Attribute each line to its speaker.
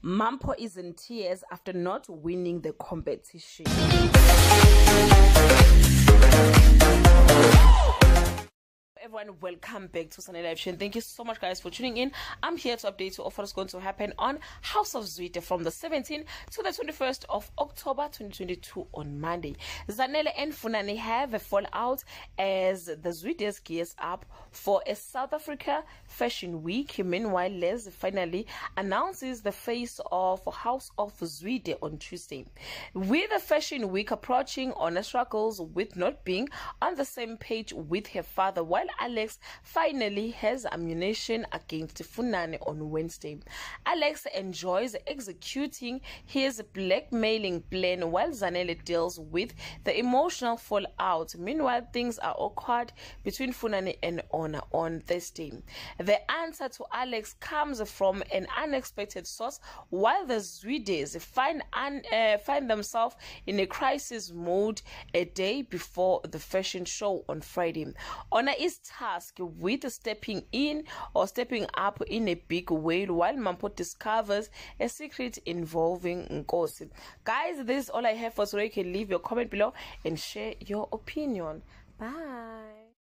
Speaker 1: Mampho is in tears after not winning the competition. Everyone, welcome back to Sunday Live Show. Thank you so much, guys, for tuning in. I'm here to update you of what's going to happen on House of Zwide from the 17th to the 21st of October 2022 on Monday. Zanele and Funani have a fallout as the Zwides gears up for a South Africa Fashion Week. Meanwhile, Les finally announces the face of House of Zwide on Tuesday. With the Fashion Week approaching, Honor struggles with not being on the same page with her father, while Alex finally has ammunition against Funane on Wednesday. Alex enjoys executing his blackmailing plan while Zanele deals with the emotional fallout. Meanwhile, things are awkward between Funane and Honor on Thursday. The answer to Alex comes from an unexpected source, while the Zwides find themselves in a crisis mode a day before the fashion show on Friday. Honor is tasked with stepping up in a big way, while Mampho discovers a secret involving Nkosi. Guys, this is all I have for today. You can leave your comment below and share your opinion. Bye.